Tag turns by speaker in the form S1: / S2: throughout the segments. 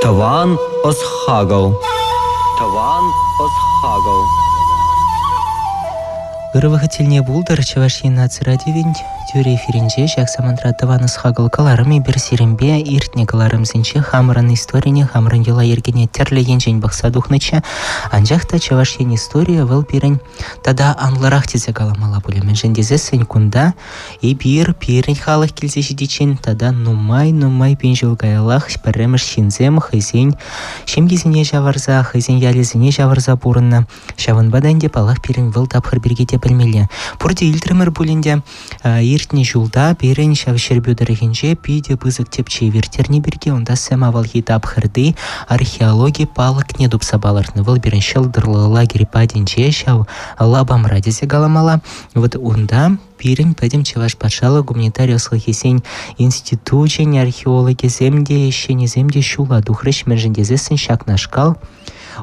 S1: Таван Осхагал. Таван Осхагал.
S2: Гырывахательне булдыр Чавашин нацрадивень тюре эфиринче шахсамантра Таван Осхагал каларым бир сирембе иртне каларым зинче хамран историне хамран юла ергене терле енчень бахса духныча анжахта Чавашин история вел пирень тада анларах тизе каламала булемен жендезе сень кунда и бир пирень халах килзе жидичен тада нумай пинжул гаялах паремеш шинзем хызень шемгизине жаварза хызень ялизине жаварза бурынна шавын баданде палах пирень вел тапхыр биргете пельмеле пурде илтремер булинде иртне жулда пирень шавшербюдерегенже пиде бызык тепче вертерне бирге онда сэмавал тапхырды археология палак не дупса баларны вел пирень шелдырлы лагерь паденче шав лабам радизе галамала вот онда пирень пойдем чеваш патшала гуманитария слахисень институчень археологи земде ещене земде шула духрыш мержендезесен шак нашкал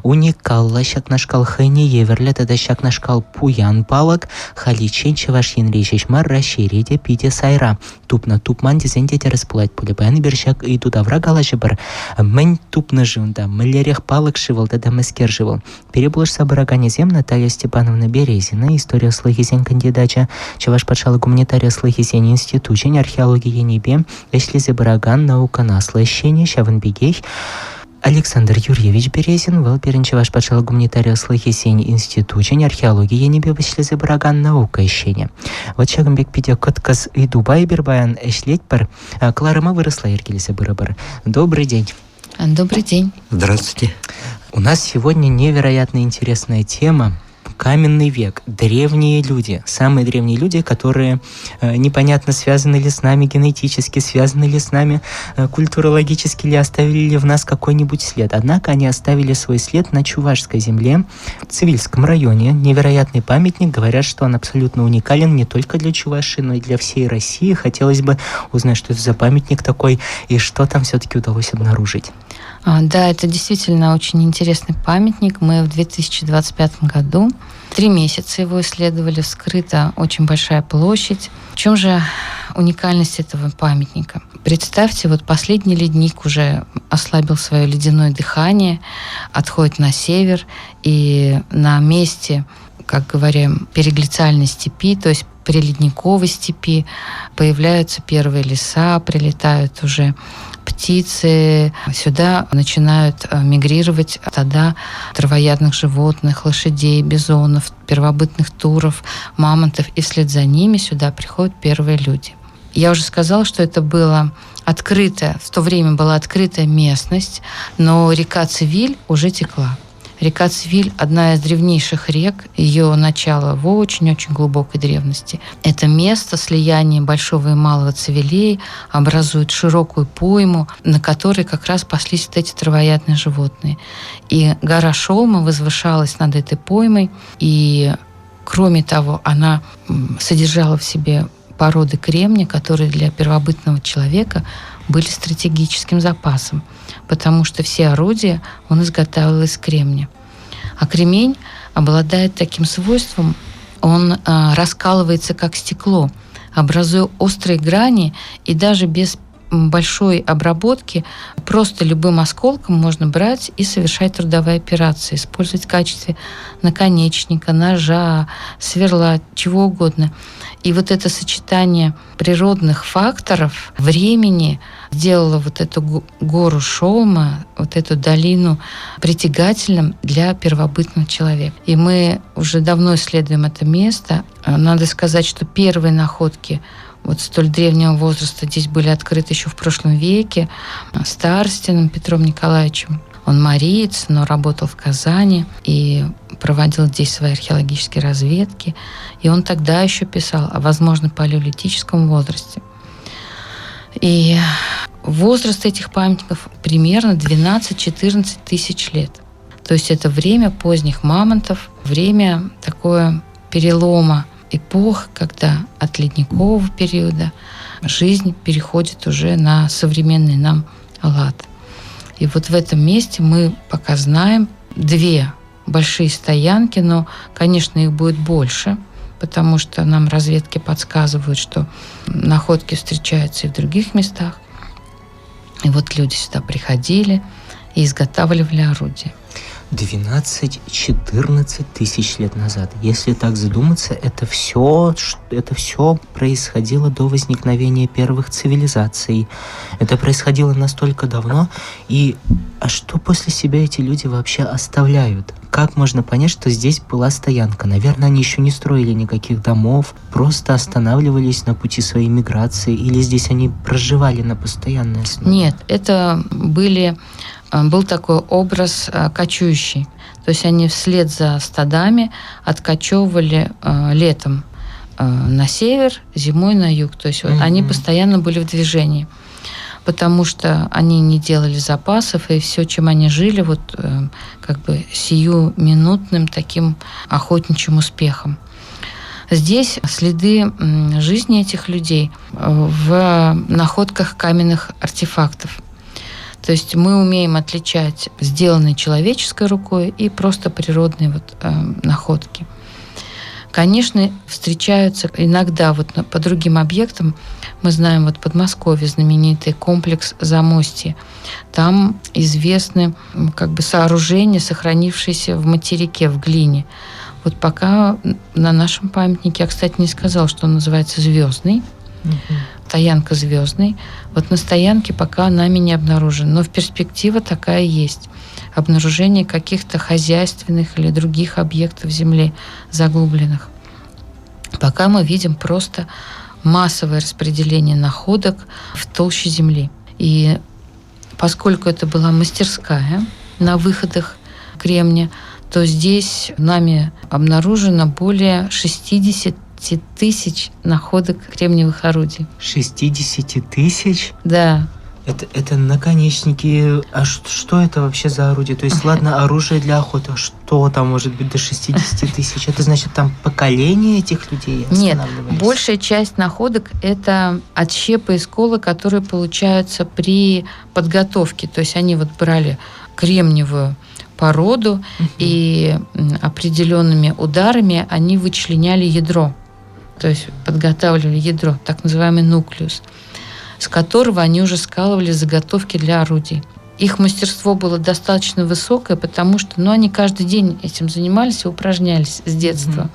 S2: уникалла шак нашкал хэне еверле тада шак нашкал пуян палак халичен чеваш енрейшеш мар расширеде пиде сайра тупна тупман дезенде тересплать пуле баяны бершак и туда врагалашы бір мэнь тупна жында мэлерех палак шивал тада мэскер живал перебулыш сабырагане зем Наталья Степановна Березина история слахисень кандидача чеваш патшала гуманитария слахисень институчень археология небе эшлизе бараган наука наслащение шавын бегей Александр Юрьевич Березин вел перенчеваш патшала гуманитария слахисень институчень археология небе эшлизе бараган наука ищене. Вот шагымбек пиде кытказ и Дубай бербаян эшлеть пар Кларыма выросла еркелесе быры-быр. Добрый день.
S3: Добрый день.
S4: Здравствуйте.
S2: У нас сегодня невероятно интересная тема. Каменный век, древние люди, самые древние люди, которые непонятно связаны ли с нами генетически, связаны ли с нами культурологически, ли оставили ли в нас какой-нибудь след. Однако они оставили свой след на Чувашской земле, в Цивильском районе. Невероятный памятник, говорят, что он абсолютно уникален не только для Чувашии, но и для всей России. Хотелось бы узнать, что это за памятник такой и что там все-таки удалось обнаружить.
S3: Да, это действительно очень интересный памятник. Мы в 2025 году 3 месяца его исследовали, вскрыта очень большая площадь. В чем же уникальность этого памятника? Представьте, вот последний ледник уже ослабил свое ледяное дыхание, отходит на север, и на месте, как говорим, переглициальной степи, то есть приледниковой степи, появляются первые леса, прилетают уже птицы, сюда начинают мигрировать стада травоядных животных, лошадей, бизонов, первобытных туров, мамонтов, и вслед за ними сюда приходят первые люди. Я уже сказала, что это было открытое, в то время была открытая местность, но река Цивиль уже текла. Река Цивиль – одна из древнейших рек, ее начало в очень-очень глубокой древности. Это место слияния Большого и Малого Цивилей образует широкую пойму, на которой как раз паслись вот эти травоядные животные. И гора Шолма возвышалась над этой поймой, и, кроме того, она содержала в себе породы кремния, которые для первобытного человека были стратегическим запасом, потому что все орудия он изготавливал из кремния. А кремень обладает таким свойством, он раскалывается как стекло, образуя острые грани, и даже без большой обработки просто любым осколком можно брать и совершать трудовые операции, использовать в качестве наконечника, ножа, сверла, чего угодно. И вот это сочетание природных факторов, времени сделало вот эту гору Шолма, вот эту долину притягательным для первобытного человека. И мы уже давно исследуем это место. Надо сказать, что первые находки вот столь древнего возраста здесь были открыты еще в прошлом веке Старостиным Петром Николаевичем. Он мариец, но работал в Казани и проводил здесь свои археологические разведки. И он тогда еще писал о, возможно, палеолитическом возрасте. И возраст этих памятников примерно 12-14 тысяч лет. То есть это время поздних мамонтов, время такое перелома эпох, когда от ледникового периода жизнь переходит уже на современный нам лад. И вот в этом месте мы пока знаем 2 большие стоянки, но, конечно, их будет больше, потому что нам разведки подсказывают, что находки встречаются и в других местах. И вот люди сюда приходили, и изготавливали орудия.
S2: 12-14 тысяч лет назад. Если так задуматься, это все происходило до возникновения первых цивилизаций. Это происходило настолько давно. А что после себя эти люди вообще оставляют? Как можно понять, что здесь была стоянка? Наверное, они еще не строили никаких домов, просто останавливались на пути своей миграции, или здесь они проживали на постоянной основе?
S3: Нет, это был такой образ кочующий. То есть они вслед за стадами откочевывали летом на север, зимой на юг. То есть они постоянно были в движении, потому что они не делали запасов, и все, чем они жили, как бы сиюминутным таким охотничьим успехом. Здесь следы жизни этих людей в находках каменных артефактов. То есть мы умеем отличать сделанные человеческой рукой и просто природные находки. Конечно, встречаются иногда по другим объектам. Мы знаем, в Подмосковье знаменитый комплекс Замостье. Там известны как бы сооружения, сохранившиеся в материке, в глине. Пока на нашем памятнике, я, кстати, не сказала, что он называется «Звездный». Стоянка «Звездный». На стоянке пока нами не обнаружено, но в перспективе такая есть. Обнаружение каких-то хозяйственных или других объектов земли заглубленных. Пока мы видим просто массовое распределение находок в толще земли. И поскольку это была мастерская на выходах кремния, то здесь нами обнаружено более 60 тысяч находок кремниевых орудий.
S2: 60 тысяч?
S3: Да.
S2: Это наконечники. А что это вообще за орудие? То есть, ладно, оружие для охоты. А что там может быть до 60 тысяч? Это значит, там поколение этих людей останавливались?
S3: Нет, большая часть находок – это отщепы и сколы, которые получаются при подготовке. То есть они брали кремниевую породу, и определенными ударами они вычленяли ядро. То есть подготавливали ядро, так называемый нуклеус, с которого они уже скалывали заготовки для орудий. Их мастерство было достаточно высокое, потому что они каждый день этим занимались и упражнялись с детства.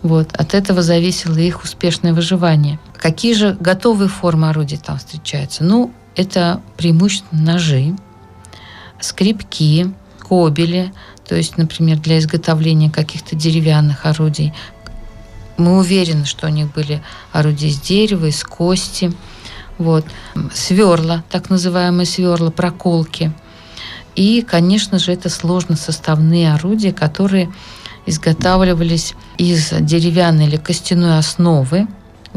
S3: От этого зависело их успешное выживание. Какие же готовые формы орудий там встречаются? Это преимущественно ножи, скребки, кобели, то есть, например, для изготовления каких-то деревянных орудий. Мы уверены, что у них были орудия из дерева, из кости. Сверла, так называемые сверла, проколки. И, конечно же, это сложносоставные орудия, которые изготавливались из деревянной или костяной основы.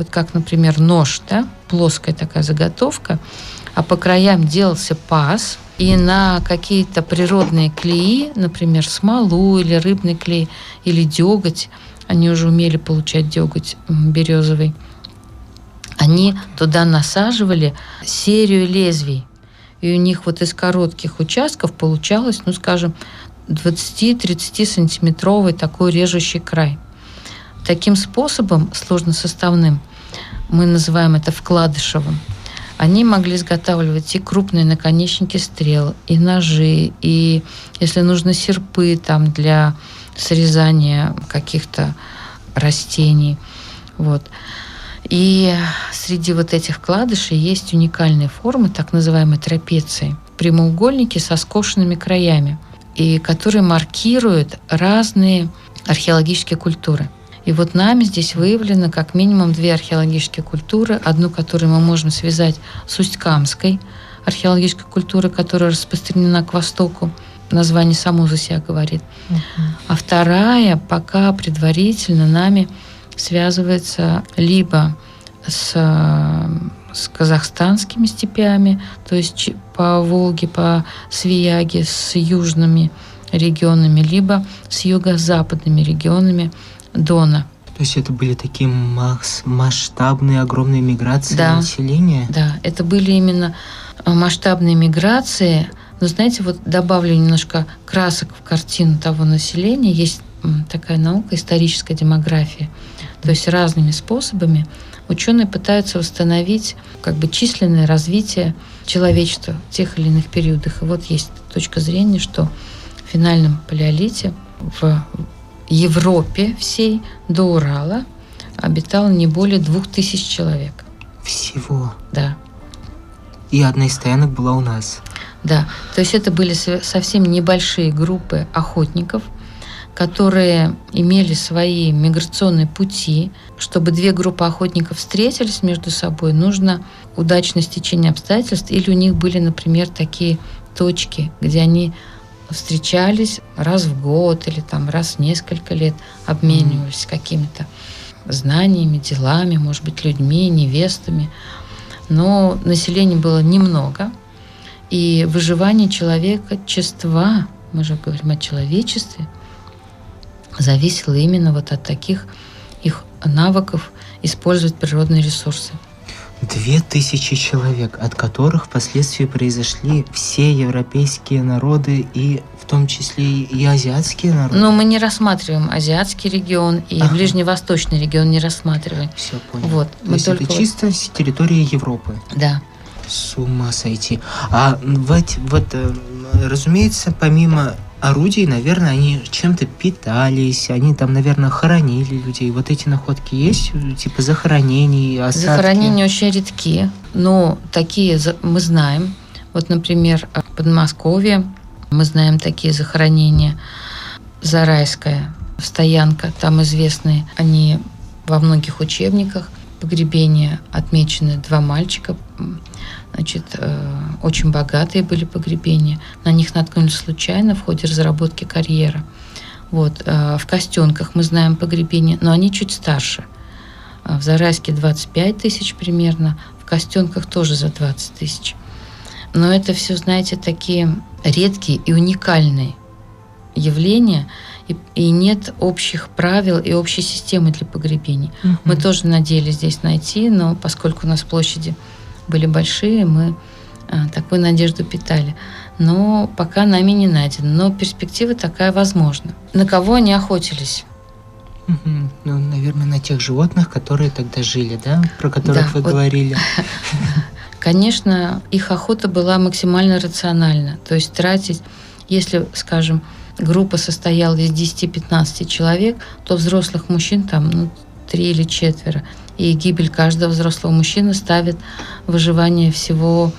S3: Как, например, нож, плоская такая заготовка, а по краям делался паз, и на какие-то природные клеи, например, смолу или рыбный клей, или деготь, они уже умели получать деготь березовый, они туда насаживали серию лезвий. И у них из коротких участков получалось, 20-30 сантиметровый такой режущий край. Таким способом, сложносоставным, мы называем это вкладышевым, они могли изготавливать и крупные наконечники стрел, и ножи, и, если нужно, серпы для срезания каких-то растений. И среди этих вкладышей есть уникальные формы, так называемые трапеции, прямоугольники со скошенными краями, и которые маркируют разные археологические культуры. И нами здесь выявлено как минимум 2 археологические культуры. Одну, которую мы можем связать с Усть-Камской археологической культурой, которая распространена к востоку. Название само за себя говорит. А вторая пока предварительно нами связывается либо с казахстанскими степями, то есть по Волге, по Свияге, с южными регионами, либо с юго-западными регионами Дона.
S2: То есть это были такие масштабные, огромные миграции населения?
S3: Да, это были именно масштабные миграции. Но знаете, добавлю немножко красок в картину того населения. Есть такая наука, историческая демография. То есть разными способами ученые пытаются восстановить численное развитие человечества в тех или иных периодах. И вот есть точка зрения, что в финальном палеолите в Европе всей до Урала обитало не более 2000 человек.
S2: Всего.
S3: Да.
S2: И одна из стоянок была у нас.
S3: Да, то есть это были совсем небольшие группы охотников, которые имели свои миграционные пути. Чтобы две группы охотников встретились между собой, нужно удачное стечение обстоятельств, или у них были, например, такие точки, где они встречались раз в год или там раз в несколько лет, обменивались какими-то знаниями, делами, может быть, людьми, невестами. Но населения было немного, и выживание человечества, мы же говорим о человечестве, зависело именно вот от таких их навыков использовать природные ресурсы.
S2: 2000 человек, от которых впоследствии произошли все европейские народы, и в том числе и азиатские народы.
S3: Но мы не рассматриваем азиатский регион и ближневосточный регион не рассматриваем.
S2: Все, понял.
S3: Вот,
S2: То есть это чисто с территории Европы.
S3: Да.
S2: С ума сойти. А разумеется, помимо орудий, наверное, они чем-то питались, они там, наверное, хоронили людей. Вот эти находки есть, типа захоронений, осадки?
S3: Захоронения очень редки, но такие мы знаем. Вот, например, в Подмосковье мы знаем такие захоронения. Зарайская стоянка, там известные, они во многих учебниках погребения отмечены 2 мальчика. Значит, очень богатые были погребения. На них наткнулись случайно в ходе разработки карьера. Вот. В Костенках мы знаем погребения, но они чуть старше. В Зарайске 25 тысяч примерно, в Костенках тоже за 20 тысяч. Но это все, знаете, такие редкие и уникальные явления, и нет общих правил и общей системы для погребений. Мы тоже надеялись здесь найти, но поскольку у нас площади были большие, мы такую надежду питали. Но пока нами не найдено. Но перспектива такая возможна. На кого они охотились?
S2: Ну, наверное, на тех животных, которые тогда жили, да? Про которых вы говорили.
S3: Конечно, их охота была максимально рациональна. То есть тратить, если, скажем, группа состояла из 10-15 человек, то взрослых мужчин там 3 или 4. И гибель каждого взрослого мужчины ставит выживание всего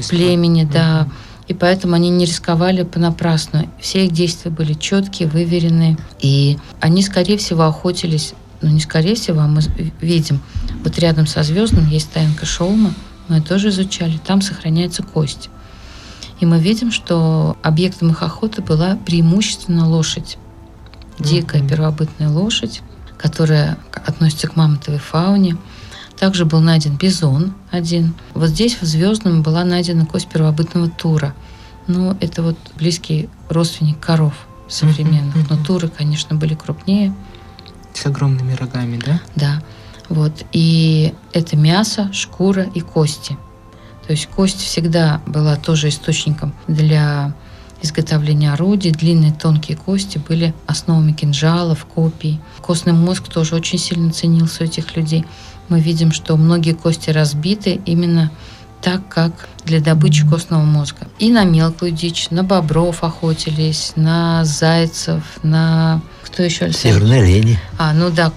S3: племени, да. И поэтому они не рисковали понапрасну. Все их действия были четкие, выверенные. И они, скорее всего, охотились, не скорее всего, а мы видим, вот рядом со Звездным есть стоянка Шолма, мы тоже изучали, там сохраняется кость. И мы видим, что объектом их охоты была преимущественно лошадь. Дикая первобытная лошадь, которая относится к мамонтовой фауне. Также был найден бизон один. Вот здесь, в Звездном, была найдена кость первобытного тура. Ну, это вот близкий родственник коров современных. Но туры, конечно, были крупнее.
S2: С огромными рогами, да?
S3: Да. Вот. И это мясо, шкура и кости. То есть кость всегда была тоже источником для изготовления орудий. Длинные тонкие кости были основами кинжалов, копий. Костный мозг тоже очень сильно ценился у этих людей. Мы видим, что многие кости разбиты именно так, как для добычи костного мозга. И на мелкую дичь, на бобров охотились, на зайцев, на... Кто еще?
S1: Северные олени.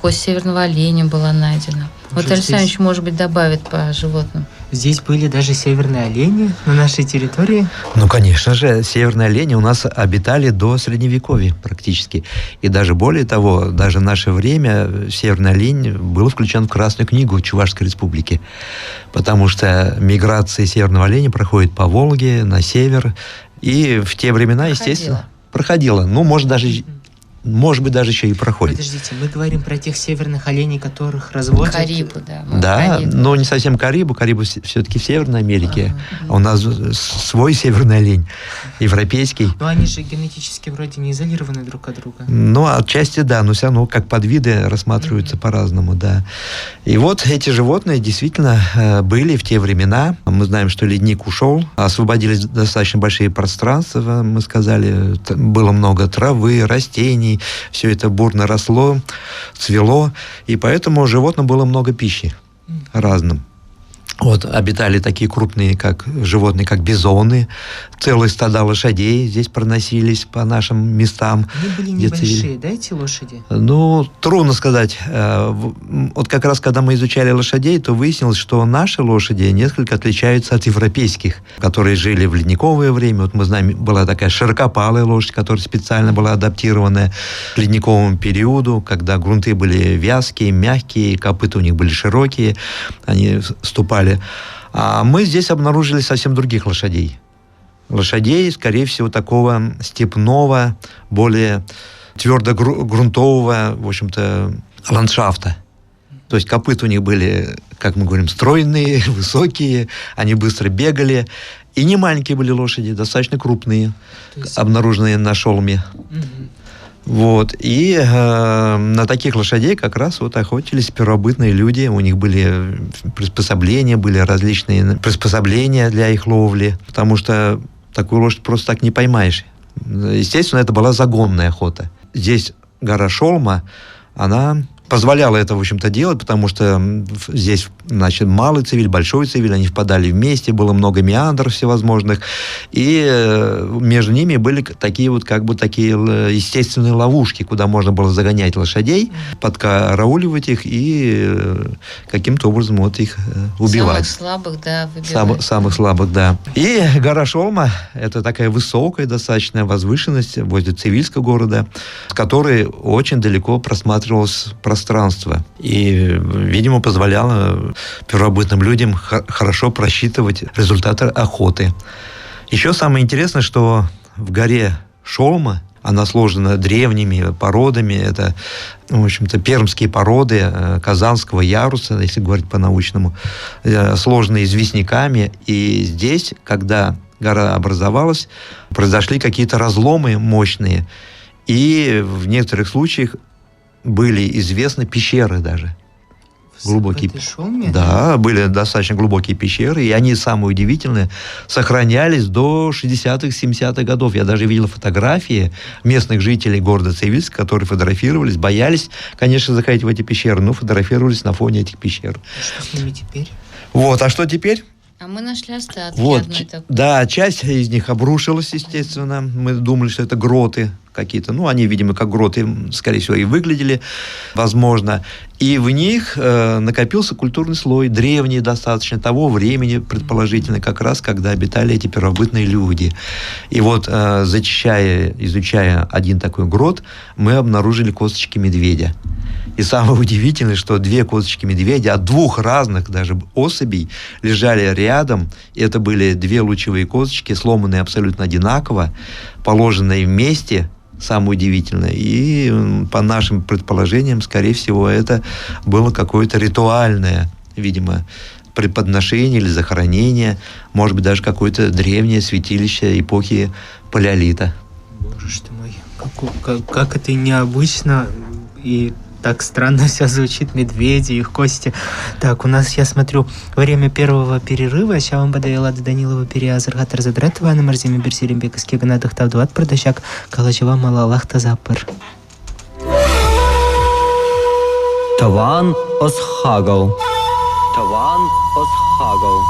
S3: Кость северного оленя была найдена. Вот Александрович, может быть, добавит по животным.
S2: Здесь были даже северные олени на нашей территории?
S1: Ну, конечно же, северные олени у нас обитали до Средневековья практически. И даже более того, даже в наше время северный олень был включен в Красную книгу Чувашской республики. Потому что миграция северного оленя проходит по Волге, на север. И в те времена, естественно, проходила. Ну, может быть, даже еще и проходит.
S2: Подождите, мы говорим про тех северных оленей, которых разводят?
S3: Карибу, да.
S1: Да, но не совсем Карибу. Карибу все-таки в Северной Америке. А у нас свой северный олень, европейский.
S2: Но они же генетически вроде не изолированы друг от друга.
S1: Ну, отчасти да, но все равно как подвиды рассматриваются по-разному, да. И вот эти животные действительно были в те времена. Мы знаем, что ледник ушел, освободились достаточно большие пространства, мы сказали, было много травы, растений, все это бурно росло, цвело, и поэтому животным было много пищи разным. Вот, обитали такие крупные животные, как бизоны. Целые стада лошадей здесь проносились по нашим местам.
S2: Они были небольшие, да, эти лошади?
S1: Ну, трудно сказать. Вот как раз, когда мы изучали лошадей, то выяснилось, что наши лошади несколько отличаются от европейских, которые жили в ледниковое время. Вот мы знаем, была такая широкопалая лошадь, которая специально была адаптирована к ледниковому периоду, когда грунты были вязкие, мягкие, копыта у них были широкие, они ступали. А мы здесь обнаружили совсем других лошадей. Лошадей, скорее всего, такого степного, более твердогрунтового, в общем-то, ландшафта. То есть копыта у них были, как мы говорим, стройные, высокие, они быстро бегали. И не маленькие были лошади, достаточно крупные, обнаруженные на шолме. Вот. И на таких лошадей как раз вот охотились первобытные люди. У них были приспособления, были различные приспособления для их ловли. Потому что такую лошадь просто так не поймаешь. Естественно, это была загонная охота. Здесь гора Шолма, она позволяла это, в общем-то, делать, потому что здесь, значит, малый Цивиль, большой Цивиль, они впадали вместе, было много меандров всевозможных, и между ними были такие вот, как бы, такие естественные ловушки, куда можно было загонять лошадей, подкарауливать их и каким-то образом вот их убивать.
S3: Самых слабых, да, выбивать.
S1: Самых слабых, да. И гора Шолма – это такая высокая достаточно возвышенность возле Цивильского города, с которой очень далеко просматривалось пространство. И, видимо, позволяло первобытным людям хорошо просчитывать результаты охоты. Еще самое интересное, что в горе Шолма, она сложена древними породами. Это, в общем-то, пермские породы Казанского яруса, если говорить по-научному, сложенные известняками. И здесь, когда гора образовалась, произошли какие-то разломы мощные. И в некоторых случаях были известны пещеры даже. Глубокие. Да, были достаточно глубокие пещеры, и они, самые удивительные, сохранялись до 60-х, 70-х годов. Я даже видел фотографии местных жителей города Цивильска, которые фотографировались, боялись, конечно, заходить в эти пещеры, но фотографировались на фоне этих пещер.
S2: Что с ними теперь?
S1: Вот, а что теперь?
S3: А мы нашли остатки
S1: вот,
S3: одной такой.
S1: Да, часть из них обрушилась, естественно. Мы думали, что это гроты какие-то. Ну, они, видимо, как гроты, скорее всего, и выглядели, возможно. И в них накопился культурный слой, древний достаточно, того времени, предположительно, как раз, когда обитали эти первобытные люди. И вот, изучая один такой грот, мы обнаружили косточки медведя. И самое удивительное, что 2 косточки медведя от 2 разных даже особей лежали рядом. И это были 2 лучевые косточки, сломанные абсолютно одинаково, положенные вместе. Самое удивительное. И по нашим предположениям, скорее всего, это было какое-то ритуальное, видимо, преподношение или захоронение, может быть, даже какое-то древнее святилище эпохи палеолита.
S2: Боже ж ты мой, как это необычно и так странно все звучит, медведи, их кости. Так, у нас, я смотрю, время первого перерыва. Сейчас вам подавила Данилова переазырға разодрать ваны марземе берсеренбек искеганадых тавдуат продащак калачева малалах тазапыр.
S4: Таван осхагал. Таван осхагал.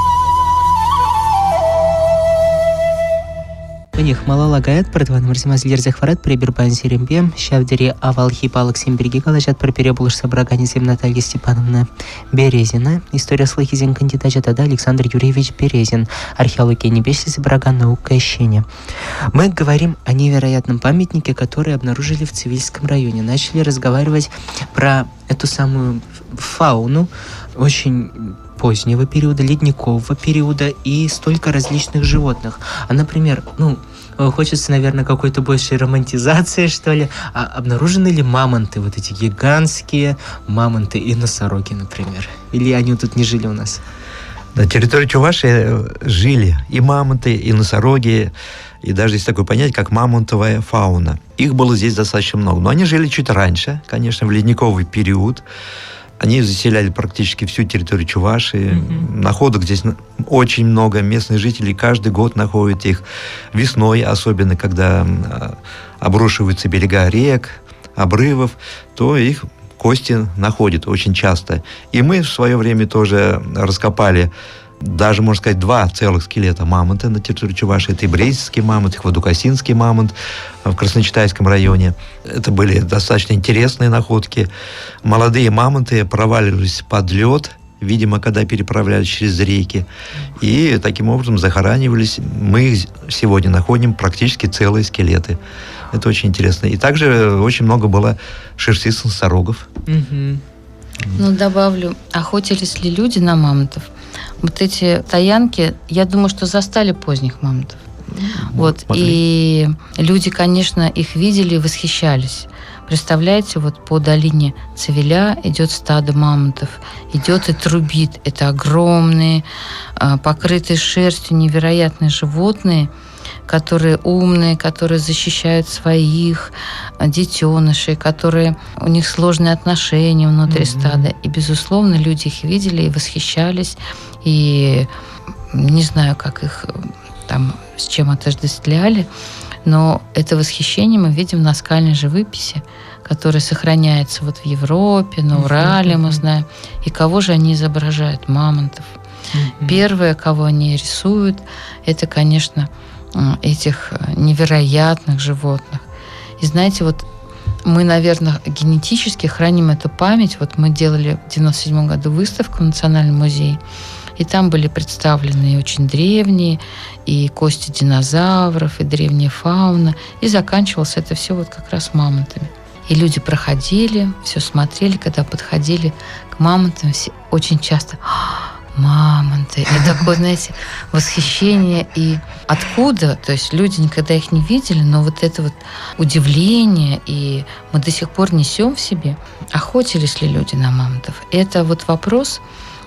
S2: Них малала гаят продван марзимазлер захварат прибербан серембе шавдери авал хипалык семберги калачат про перебулыш собраганизм Наталья Степановна Березина. История слыхизин кандидат да Александр Юрьевич Березин. Археология небесис браган наука ощения. Мы говорим о невероятном памятнике, который обнаружили в Цивильском районе. Начали разговаривать про эту самую фауну очень позднего периода, ледникового периода и столько различных животных. А, например, хочется, наверное, какой-то большей романтизации, что ли. А обнаружены ли мамонты, вот эти гигантские мамонты и носороги, например? Или они тут не жили у нас?
S1: На территории Чувашии жили и мамонты, и носороги, и даже есть такое понятие, как мамонтовая фауна. Их было здесь достаточно много. Но они жили чуть раньше, конечно, в ледниковый период. Они заселяли практически всю территорию Чувашии. Находок здесь очень много. Местные жители каждый год находят их весной, особенно когда обрушиваются берега рек, обрывов, то их кости находят очень часто. И мы в свое время тоже раскопали даже, можно сказать, 2 целых скелета мамонта на территории Чувашии. Это и Брестский мамонт, и Хвадукасинский мамонт в Красночитайском районе. Это были достаточно интересные находки. Молодые мамонты проваливались под лед, видимо, когда переправлялись через реки. И таким образом захоранивались. Мы сегодня находим практически целые скелеты. Это очень интересно. И также очень много было шерстистых носорогов.
S3: Ну, добавлю, охотились ли люди на мамонтов? Вот эти стоянки, я думаю, что застали поздних мамонтов. Вот. И люди, конечно, их видели и восхищались. Представляете, вот по долине Цевеля идет стадо мамонтов, идет и трубит. Это огромные, покрытые шерстью невероятные животные, которые умные, которые защищают своих детенышей, которые у них сложные отношения внутри стада. И, безусловно, люди их видели и восхищались. И не знаю, как их там, с чем отождествляли, но это восхищение мы видим в наскальной живописи, которая сохраняется вот в Европе, на Урале, мы знаем. И кого же они изображают? Мамонтов. Первое, кого они рисуют, это, конечно, этих невероятных животных. И знаете, вот мы, наверное, генетически храним эту память. Вот мы делали в 1997 году выставку в Национальном музее, и там были представлены и очень древние, и кости динозавров, и древняя фауна. И заканчивалось это все вот как раз мамонтами. И люди проходили, все смотрели, когда подходили к мамонтам, все очень часто мамонты. И такое, знаете, восхищение. И откуда? То есть люди никогда их не видели, но вот это вот удивление, и мы до сих пор несем в себе. Охотились ли люди на мамонтов? Это вот вопрос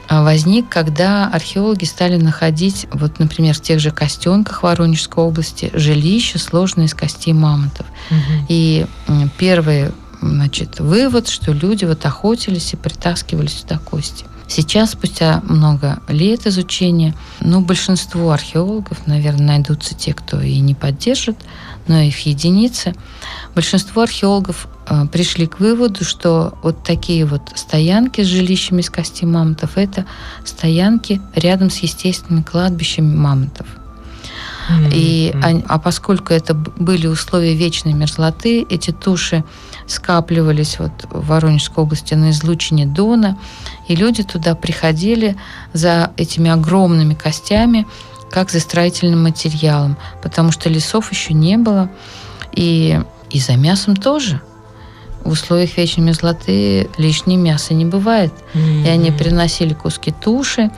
S3: возник, когда археологи стали находить, вот, например, в тех же Костенках Воронежской области жилища, сложные из костей мамонтов. И первый, значит, вывод, что люди вот охотились и притаскивали сюда кости. Сейчас, спустя много лет изучения, большинство археологов, наверное, найдутся те, кто и не поддержит, но их единицы. Большинство археологов пришли к выводу, что вот такие вот стоянки с жилищами из костей мамонтов – это стоянки рядом с естественными кладбищами мамонтов. А поскольку это были условия вечной мерзлоты, эти туши скапливались вот в Воронежской области на излучине Дона, и люди туда приходили за этими огромными костями, как за строительным материалом, потому что лесов еще не было, и за мясом тоже. В условиях вечной мерзлоты лишнее мясо не бывает. И они приносили куски туши,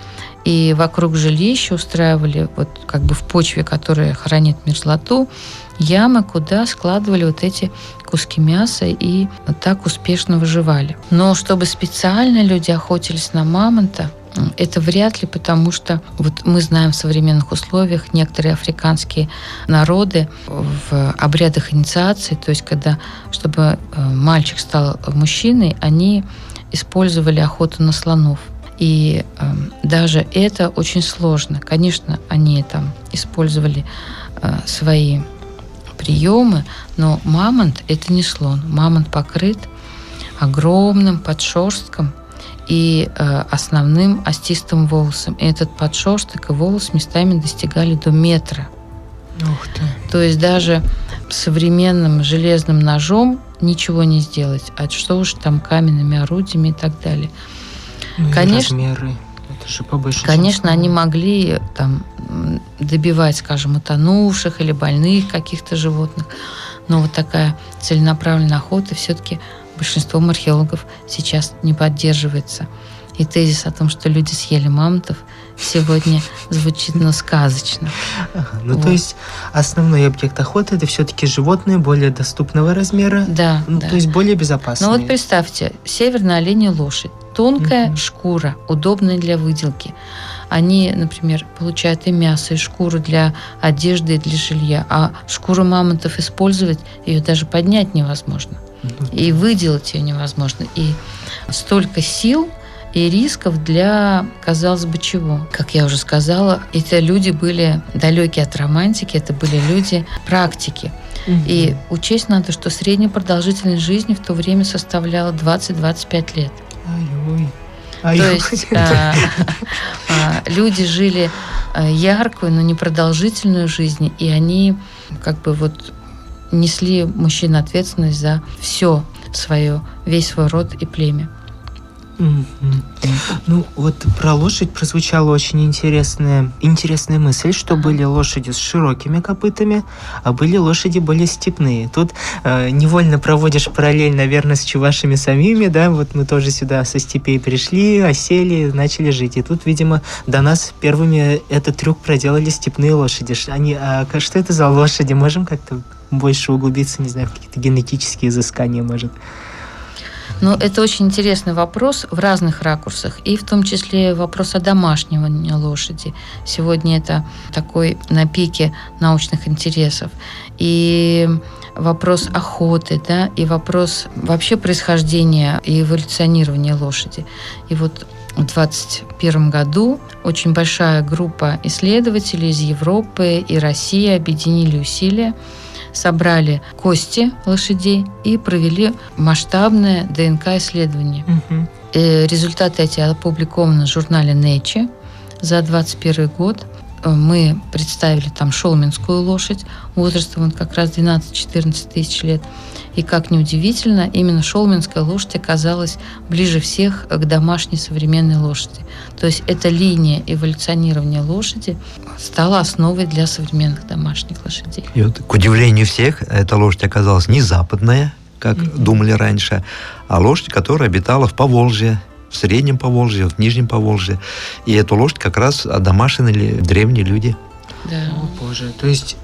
S3: и вокруг жилища устраивали вот как бы в почве, которая хранит мерзлоту, ямы, куда складывали вот эти куски мяса, и вот так успешно выживали. Но чтобы специально люди охотились на мамонта, это вряд ли, потому что вот мы знаем в современных условиях некоторые африканские народы в обрядах инициации, то есть когда, чтобы мальчик стал мужчиной, они использовали охоту на слонов. И даже это очень сложно. Конечно, они там использовали свои приемы, но мамонт – это не слон. Мамонт покрыт огромным подшерстком и основным остистым волосом. И этот подшерсток и волос местами достигали до метра.
S2: Ух ты.
S3: То есть даже современным железным ножом ничего не сделать. А что уж там каменными орудиями и так далее.
S2: Конечно, размеры. Это же побольше.
S3: Конечно, они могли там добивать, скажем, утонувших или больных каких-то животных. Но вот такая целенаправленная охота все-таки большинством археологов сейчас не поддерживается. И тезис о том, что люди съели мамонтов, сегодня звучит, сказочно.
S2: Вот. То есть основной объект охоты – это все-таки животные более доступного размера,
S3: да.
S2: То есть более безопасные.
S3: Ну вот представьте, северная оленья лошадь, тонкая шкура, удобная для выделки. Они, например, получают и мясо, и шкуру для одежды и для жилья, а шкуру мамонтов использовать, ее даже поднять невозможно. И выделать ее невозможно. И столько сил и рисков для, казалось бы, чего? Как я уже сказала, это люди были далекие от романтики, это были люди практики. И учесть надо, что средняя продолжительность жизни в то время составляла 20-25 лет. То есть люди жили яркую, но непродолжительную жизнь, и они как бы вот несли, мужчины, ответственность за все свое, весь свой род и племя.
S2: Ну, вот про лошадь прозвучала очень интересная мысль, что были лошади с широкими копытами, а были лошади более степные. Тут невольно проводишь параллель, наверное, с чувашами самими, да, вот мы тоже сюда со степей пришли, осели, начали жить. И тут, видимо, до нас первыми этот трюк проделали степные лошади. Что это за лошади? Можем как-то больше углубиться, не знаю, в какие-то генетические изыскания, может?
S3: Но это очень интересный вопрос в разных ракурсах, и в том числе вопрос о домашней лошади. Сегодня это такой на пике научных интересов. И вопрос охоты, да, и вопрос вообще происхождения и эволюционирования лошади. И вот в 2021 году очень большая группа исследователей из Европы и России объединили усилия, собрали кости лошадей и провели масштабное ДНК-исследование. Результаты эти опубликованы в журнале Nature за 2021 год. Мы представили там шолменскую лошадь возрастом как раз 12-14 тысяч лет. И, как ни удивительно, именно шолменская лошадь оказалась ближе всех к домашней современной лошади. То есть эта линия эволюционирования лошади стала основой для современных домашних лошадей.
S1: И вот, к удивлению всех, эта лошадь оказалась не западная, как думали раньше, а лошадь, которая обитала в Поволжье, в Среднем Поволжье, в Нижнем Поволжье. И эту лошадь как раз одомашнили древние люди.
S3: Да.
S2: О, Боже, то есть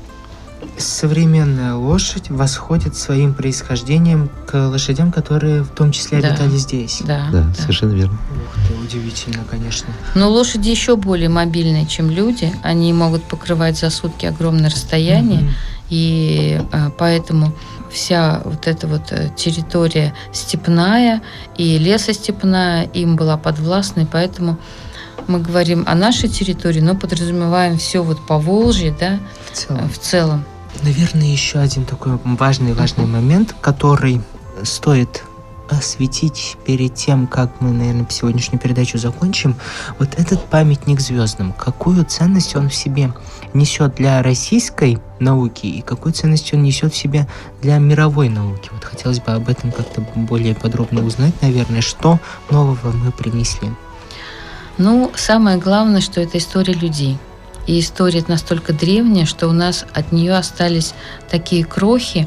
S2: современная лошадь восходит своим происхождением к лошадям, которые в том числе обитали здесь.
S3: Да.
S1: Совершенно верно.
S2: Ух ты, удивительно, конечно.
S3: Но лошади еще более мобильные, чем люди. Они могут покрывать за сутки огромное расстояние, и поэтому вся вот эта вот территория степная и лесостепная им была подвластна, и поэтому мы говорим о нашей территории, но подразумеваем все вот Поволжье, да, в целом.
S2: Наверное, еще один такой важный момент, который стоит осветить перед тем, как мы, наверное, сегодняшнюю передачу закончим. Вот этот памятник звездам, какую ценность он в себе несет для российской науки и какую ценность он несет в себе для мировой науки? Вот хотелось бы об этом как-то более подробно узнать, наверное, что нового мы принесли.
S3: Ну, самое главное, что это история людей. И история настолько древняя, что у нас от нее остались такие крохи,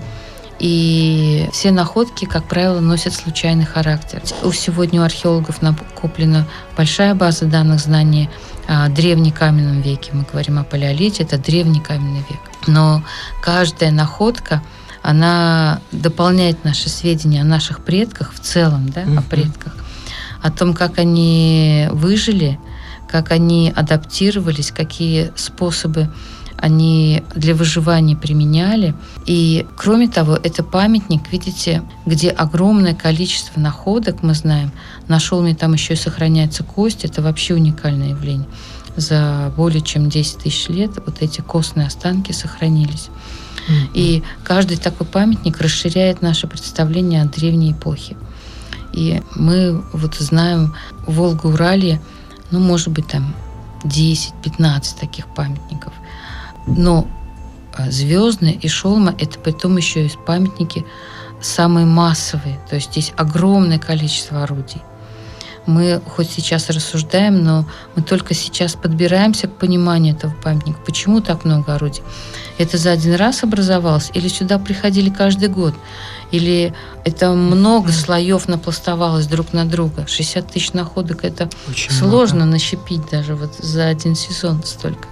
S3: и все находки, как правило, носят случайный характер. Сегодня у археологов накоплена большая база данных знаний о древнекаменном веке. Мы говорим о палеолите, это древний каменный век. Но каждая находка, она дополняет наши сведения о наших предках в целом, да, о предках, о том, как они выжили, как они адаптировались, какие способы они для выживания применяли. И, кроме того, это памятник, видите, где огромное количество находок, мы знаем. На шолме там еще и сохраняется кость. Это вообще уникальное явление. За более чем 10 тысяч лет вот эти костные останки сохранились. И каждый такой памятник расширяет наше представление о древней эпохе. И мы вот знаем в Волго-Уралье, ну, может быть, там 10-15 таких памятников. Но звездные и шолма — это потом еще и памятники самые массовые. То есть здесь огромное количество орудий. Мы хоть сейчас рассуждаем, но мы только сейчас подбираемся к пониманию этого памятника. Почему так много орудий? Это за один раз образовалось? Или сюда приходили каждый год? Или это много слоев напластовалось друг на друга? 60 тысяч находок — это очень сложно нащепить даже вот за один сезон столько.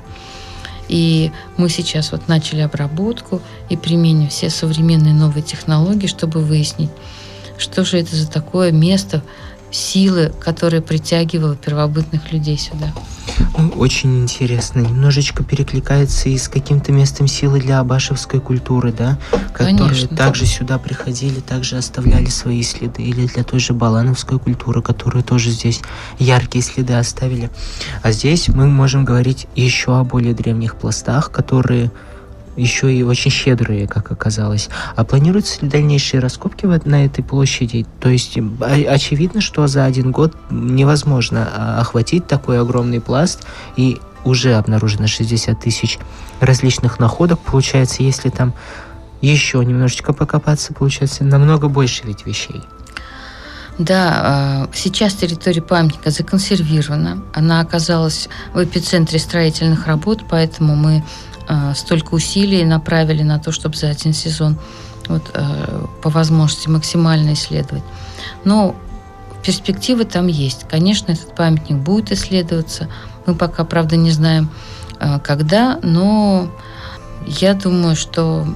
S3: И мы сейчас вот начали обработку и применим все современные новые технологии, чтобы выяснить, что же это за такое место, силы, которая притягивала первобытных людей сюда.
S2: Очень интересно. Немножечко перекликается и с каким-то местом силы для абашевской культуры, да? Которые
S3: Конечно.
S2: также сюда приходили, также оставляли свои следы. Или для той же балановской культуры, которые тоже здесь яркие следы оставили. А здесь мы можем говорить еще о более древних пластах, которые еще и очень щедрые, как оказалось. А планируются ли дальнейшие раскопки на этой площади? То есть очевидно, что за один год невозможно охватить такой огромный пласт, и уже обнаружено 60 тысяч различных находок. Получается, если там еще немножечко покопаться, получается намного больше ведь вещей.
S3: Да, сейчас территория памятника законсервирована. Она оказалась в эпицентре строительных работ, поэтому мы столько усилий направили на то, чтобы за один сезон по возможности максимально исследовать. Но перспективы там есть. Конечно, этот памятник будет исследоваться. Мы пока, правда, не знаем, когда, но я думаю, что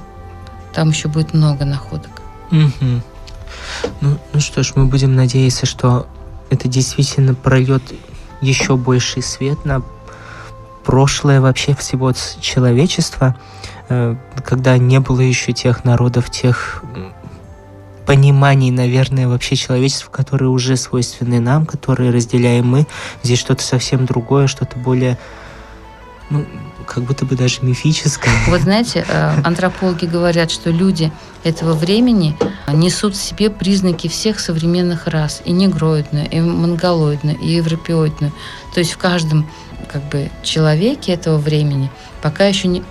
S3: там еще будет много находок.
S2: Угу. Ну что ж, мы будем надеяться, что это действительно прольет еще больший свет на прошлое вообще всего человечества, когда не было еще тех народов, тех пониманий, наверное, вообще человечества, которые уже свойственны нам, которые разделяем мы. Здесь что-то совсем другое, что-то более, как будто бы даже мифическое.
S3: Вот знаете, антропологи говорят, что люди этого времени несут в себе признаки всех современных рас. И негроидную, и монголоидную, и европеоидную. То есть в каждом человеке этого времени пока еще не...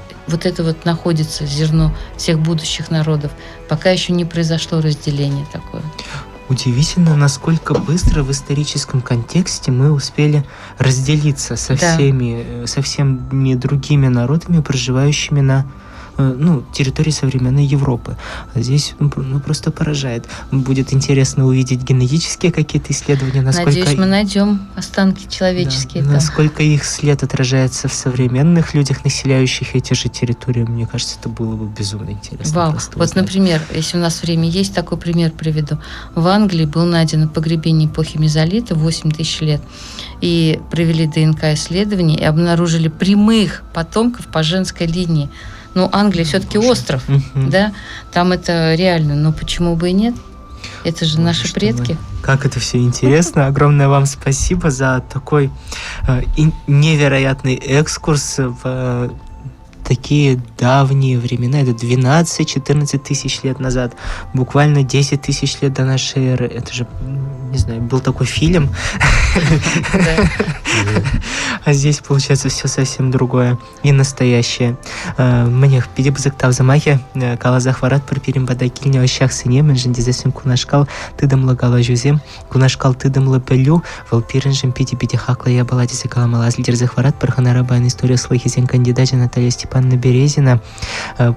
S3: находится зерно всех будущих народов. Пока еще не произошло разделение такое.
S2: Удивительно, насколько быстро в историческом контексте мы успели разделиться со всеми другими народами, проживающими на территории современной Европы. А здесь просто поражает. Будет интересно увидеть генетические какие-то исследования.
S3: Надеюсь, мы найдем останки человеческие.
S2: Да, насколько их след отражается в современных людях, населяющих эти же территории. Мне кажется, это было бы безумно интересно.
S3: Вау. Например, если у нас время есть, такой пример приведу. В Англии было найдено погребение эпохи мезолита 8 тысяч лет. И провели ДНК-исследования и обнаружили прямых потомков по женской линии. Англия все-таки остров, да, там это реально, но почему бы и нет? Это же наши предки.
S2: Как это все интересно. Огромное вам спасибо за такой невероятный экскурс в такие давние времена. Это 12-14 тысяч лет назад. Буквально 10 тысяч лет до нашей эры. Это же, не знаю, был такой фильм. А здесь, получается, все совсем другое и настоящее. Мне впереди бзыктав замахе, кала захварат пірпірім бада кільня ощах сыне, менжін дезесім кунашкал тыдымлы гала жүзем, кунашкал тыдымлы пілю, валпирінжім пити-пити хакла я бала десе кала малаз лидер захварат, пархана рабайн история слыхизен кандидата Наталья Степановна Березина,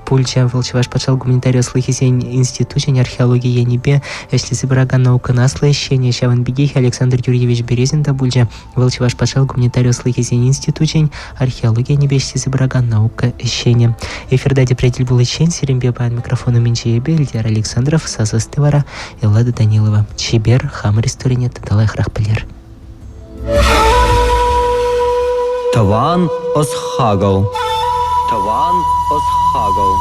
S2: пульча волчеваш пачал гуманитария слыхизен институтень археологии я небе, если забрага наука наслащение, щаван бегих Александр Юрьевич Березин да бульча волчеваш пачал гуманитария слыхизен институтень археология небести забраган наука ищения. Эфирдаде предел был ищен, серембе по микрофону Минчеебе, Ильдар Александров, Саза Стывара и Лада Данилова. Чебер, хамар история Таталай Храхпалер.
S4: Таван Осхагал. Таван Осхагал.